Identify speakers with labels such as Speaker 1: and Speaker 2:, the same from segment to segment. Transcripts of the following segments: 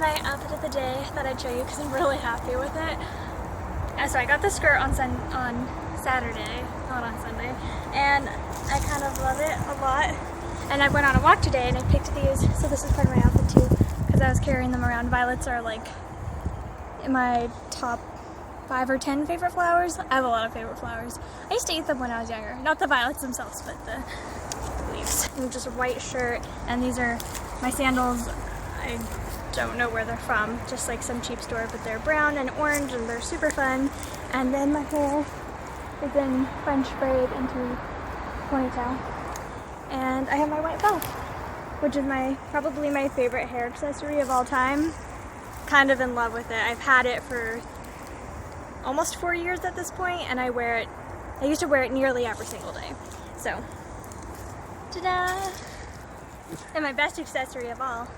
Speaker 1: my outfit of the day. I thought I'd show you because I'm really happy with it. So I got the skirt on Saturday, not on Sunday, and I kind of love it a lot. And I went on a walk today and I picked these, so this is part of my outfit too, because I was carrying them around. Violets are like in my top 5 or 10 favorite flowers. I have a lot of favorite flowers. I used to eat them when I was younger. Not the violets themselves, but the leaves. And just a white shirt, and these are my sandals. I don't know where they're from, just like some cheap store, but they're brown and orange and they're super fun. And then my hair is in French braid into a ponytail. And I have my white belt, which is probably my favorite hair accessory of all time. Kind of in love with it. I've had it for almost 4 years at this point, and I wear it. I used to wear it nearly every single day. So, ta-da! And my best accessory of all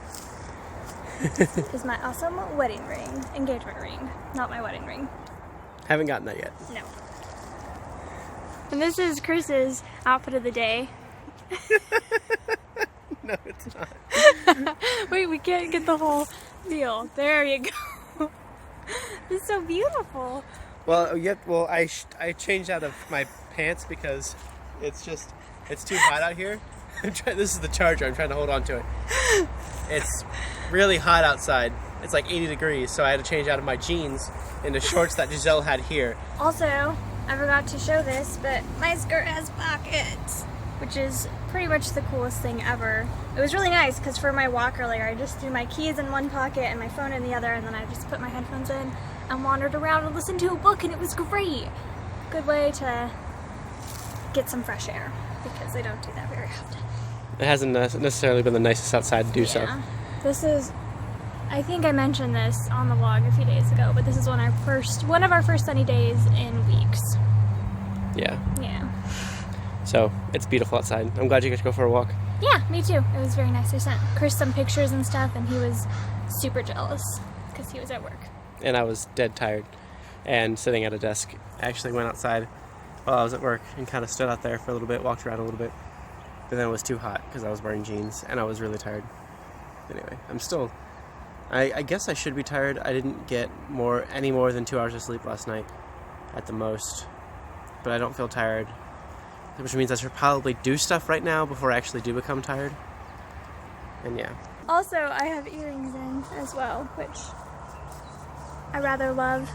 Speaker 1: is my awesome wedding ring, engagement ring, not my wedding ring.
Speaker 2: Haven't gotten that yet.
Speaker 1: No. And this is Chris's outfit of the day.
Speaker 2: No, it's not.
Speaker 1: Wait, we can't get the whole deal. There you go. This is so beautiful.
Speaker 2: Well, I changed out of my pants because it's too hot out here. This is the charger. I'm trying to hold on to it. It's really hot outside. It's like 80 degrees, so I had to change out of my jeans into shorts that Giselle had here.
Speaker 1: Also, I forgot to show this, but my skirt has pockets, which is pretty much the coolest thing ever. It was really nice because for my walk earlier, I just threw my keys in one pocket and my phone in the other, and then I just put my headphones in and wandered around and listened to a book, and it was great. Good way to get some fresh air because I don't do that very often.
Speaker 2: It hasn't necessarily been the nicest outside to do so.
Speaker 1: This is, I think I mentioned this on the vlog a few days ago, but this is one of our first sunny days in weeks.
Speaker 2: Yeah.
Speaker 1: Yeah.
Speaker 2: So, it's beautiful outside. I'm glad you got to go for a walk.
Speaker 1: Yeah, me too. It was very nice. I sent Chris some pictures and stuff, and he was super jealous because he was at work.
Speaker 2: And I was dead tired and sitting at a desk. I actually went outside while I was at work and kind of stood out there for a little bit, walked around a little bit. But then it was too hot because I was wearing jeans and I was really tired. Anyway, I guess I should be tired. I didn't get any more than 2 hours of sleep last night at the most. But I don't feel tired, which means I should probably do stuff right now before I actually do become tired. And yeah.
Speaker 1: Also, I have earrings in as well, which I rather love.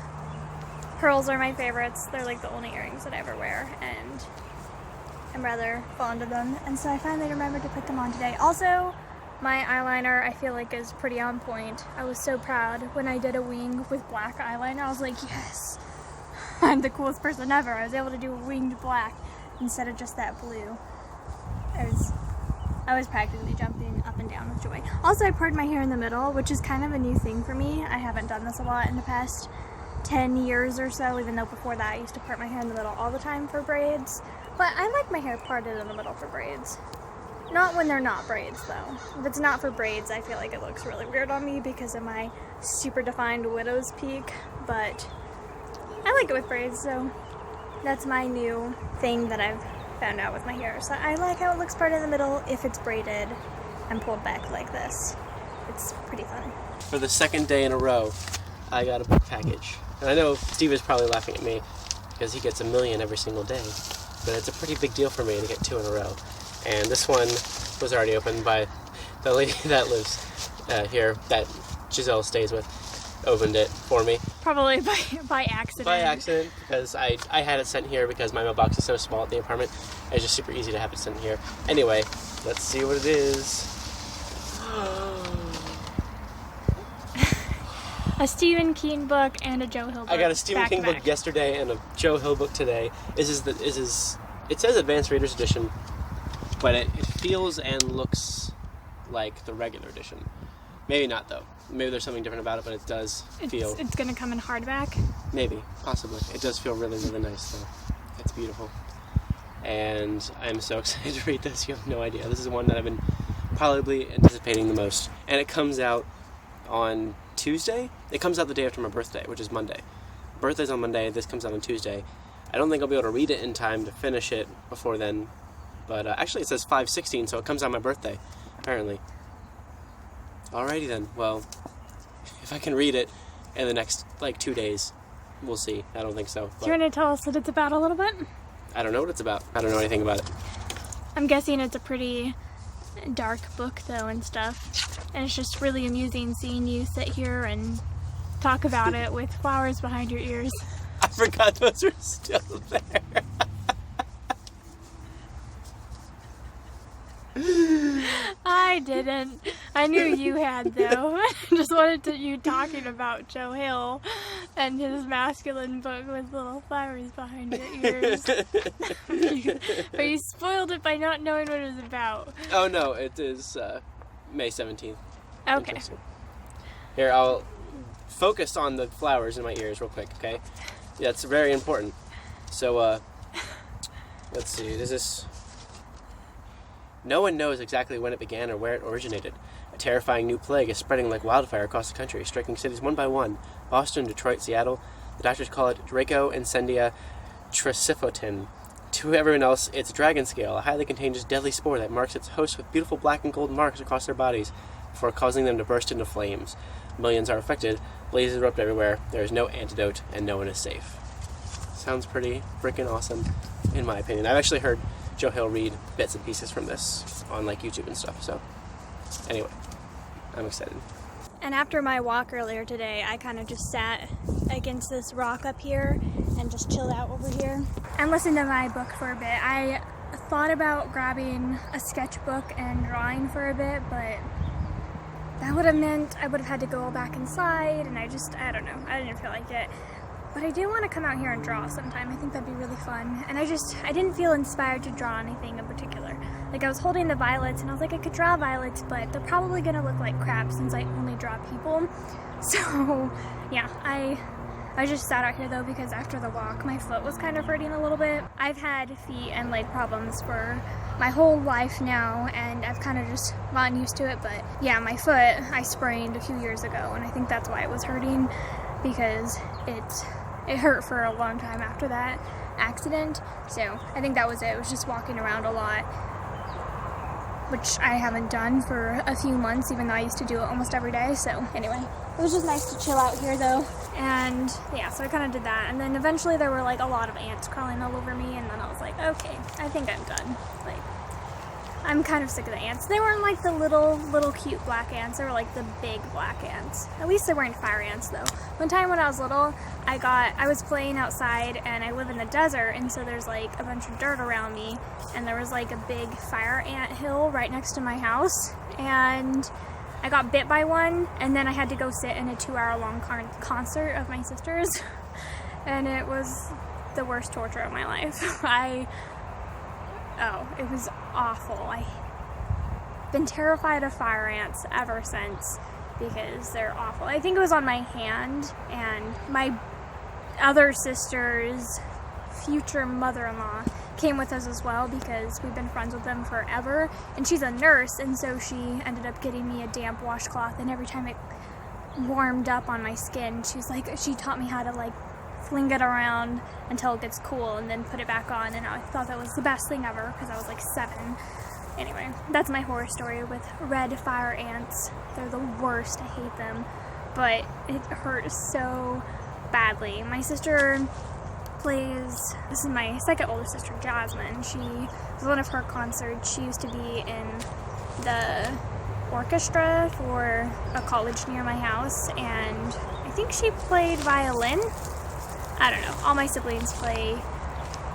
Speaker 1: Pearls are my favorites. They're like the only earrings that I ever wear, and I'm rather fond of them. And so I finally remembered to put them on today. Also, my eyeliner I feel like is pretty on point. I was so proud when I did a wing with black eyeliner. I was like, yes, I'm the coolest person ever. I was able to do a winged black instead of just that blue. I was practically jumping up and down with joy. Also, I parted my hair in the middle, which is kind of a new thing for me. I haven't done this a lot in the past 10 years or so, even though before that I used to part my hair in the middle all the time for braids. But I like my hair parted in the middle for braids. Not when they're not braids, though. If it's not for braids, I feel like it looks really weird on me because of my super defined widow's peak, but I like it with braids, so that's my new thing that I've found out with my hair. So I like how it looks parted in the middle if it's braided and pulled back like this. It's pretty fun.
Speaker 2: For the second day in a row, I got a book package. And I know Steve is probably laughing at me because he gets 1 million every single day, but it's a pretty big deal for me to get 2 in a row. And this one was already opened by the lady that lives here, that Giselle stays with, opened it for me.
Speaker 1: Probably by accident.
Speaker 2: By accident, because I had it sent here because my mailbox is so small at the apartment. It's just super easy to have it sent here. Anyway, let's see what it is.
Speaker 1: A Stephen King book and a Joe Hill book.
Speaker 2: I got a Stephen King book yesterday and a Joe Hill book today. It says Advanced Reader's Edition, but it feels and looks like the regular edition. Maybe not, though. Maybe there's something different about it, but it does feel...
Speaker 1: It's going to come in hardback?
Speaker 2: Maybe. Possibly. It does feel really, really nice, though. It's beautiful. And I'm so excited to read this. You have no idea. This is one that I've been probably anticipating the most. And it comes out on Tuesday? It comes out the day after my birthday, which is Monday. Birthday's on Monday. This comes out on Tuesday. I don't think I'll be able to read it in time to finish it before then. But actually it says 5/16, so it comes on my birthday, apparently. Alrighty then. Well, if I can read it in the next like 2 days. We'll see. I don't think so.
Speaker 1: Do you want to tell us what it's about a little bit?
Speaker 2: I don't know what it's about. I don't know anything about it.
Speaker 1: I'm guessing it's a pretty dark book though and stuff. And it's just really amusing seeing you sit here and talk about it with flowers behind your ears.
Speaker 2: I forgot those were still there.
Speaker 1: I didn't. I knew you had though. I just wanted you talking about Joe Hill and his masculine book with little flowers behind your ears. But you spoiled it by not knowing what it was about.
Speaker 2: Oh no, it is May 17th.
Speaker 1: Okay.
Speaker 2: Here, I'll focus on the flowers in my ears real quick, okay? That's very important. So, let's see, does this... No one knows exactly when it began or where it originated. A terrifying new plague is spreading like wildfire across the country, striking cities one by one. Boston, Detroit, Seattle. The doctors call it Draco Incendia Tricifotin. To everyone else, it's dragon scale, a highly contagious deadly spore that marks its hosts with beautiful black and gold marks across their bodies before causing them to burst into flames. Millions are affected, blazes erupt everywhere, there is no antidote, and no one is safe. Sounds pretty freaking awesome, in my opinion. I've actually heard Joe Hill read bits and pieces from this on like YouTube and stuff, so anyway, I'm excited.
Speaker 1: And after my walk earlier today, I kind of just sat against this rock up here and just chilled out over here and listened to my book for a bit. I thought about grabbing a sketchbook and drawing for a bit, but that would have meant I would have had to go back inside, and I don't know, I didn't feel like it. But I do want to come out here and draw sometime. I think that'd be really fun. And I didn't feel inspired to draw anything in particular. Like, I was holding the violets and I was like, I could draw violets, but they're probably gonna look like crap since I only draw people. So yeah, I just sat out here though because after the walk my foot was kind of hurting a little bit. I've had feet and leg problems for my whole life now, and I've kind of just gotten used to it. But yeah, my foot I sprained a few years ago, and I think that's why it was hurting, because it hurt for a long time after that accident. So I think that was it. It was just walking around a lot, which I haven't done for a few months, even though I used to do it almost every day. So anyway, it was just nice to chill out here though. And yeah, so I kind of did that. And then eventually there were like a lot of ants crawling all over me, and then I was like, okay, I think I'm done. Like, I'm kind of sick of the ants. They weren't like the little cute black ants. They were like the big black ants. At least they weren't fire ants though. One time when I was little, I was playing outside, and I live in the desert, and so there's like a bunch of dirt around me, and there was like a big fire ant hill right next to my house, and I got bit by one, and then I had to go sit in a 2-hour-long concert of my sister's, and it was the worst torture of my life. It was awful. I've been terrified of fire ants ever since because they're awful. I think it was on my hand, and my other sister's future mother-in-law came with us as well because we've been friends with them forever, and she's a nurse, and so she ended up getting me a damp washcloth, and every time it warmed up on my skin, she taught me how to like fling it around until it gets cool and then put it back on, and I thought that was the best thing ever because I was like 7. Anyway, that's my horror story with red fire ants. They're the worst. I hate them, but it hurts so badly. My sister plays, this is my second older sister, Jasmine. She was one of her concerts. She used to be in the orchestra for a college near my house, and I think she played violin. I don't know. All my siblings play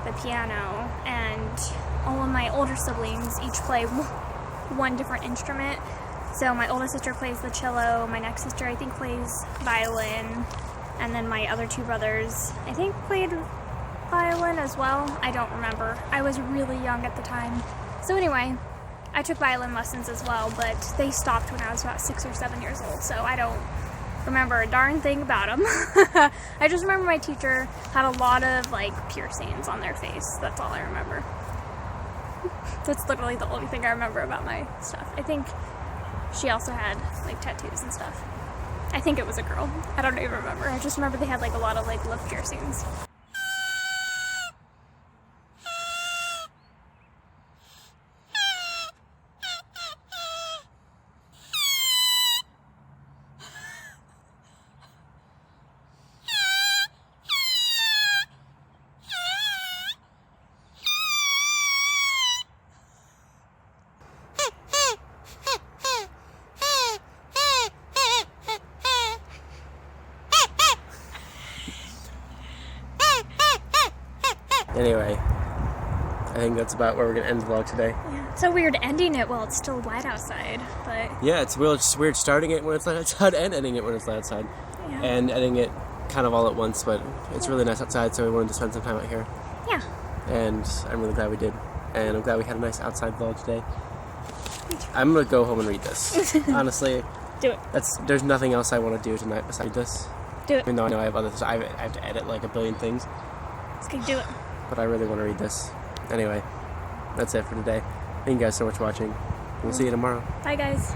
Speaker 1: the piano, and all of my older siblings each play one different instrument. So my oldest sister plays the cello, my next sister I think plays violin, and then my other 2 brothers I think played violin as well. I don't remember. I was really young at the time. So anyway, I took violin lessons as well, but they stopped when I was about 6 or 7 years old, so I don't remember a darn thing about them. I just remember my teacher had a lot of like piercings on their face. That's all I remember. That's literally the only thing I remember about my stuff. I think she also had like tattoos and stuff. I think it was a girl. I don't even remember. I just remember they had like a lot of like lip piercings.
Speaker 2: Anyway, I think that's about where we're going to end the vlog today.
Speaker 1: Yeah. It's so weird ending it while it's still light outside, but...
Speaker 2: Yeah, it's weird starting it when it's light outside and ending it when it's light outside.
Speaker 1: Yeah.
Speaker 2: And ending it kind of all at once, but it's really nice outside, so we wanted to spend some time out here.
Speaker 1: Yeah.
Speaker 2: And I'm really glad we did. And I'm glad we had a nice outside vlog today. I'm going to go home and read this. Honestly.
Speaker 1: Do it.
Speaker 2: There's nothing else I want to do tonight besides this.
Speaker 1: Do it.
Speaker 2: Even though I know I have other things. I have to edit like a billion things.
Speaker 1: Okay, do it.
Speaker 2: But I really want to read this. Anyway, that's it for today. Thank you guys so much for watching. We'll see you tomorrow.
Speaker 1: Bye, guys.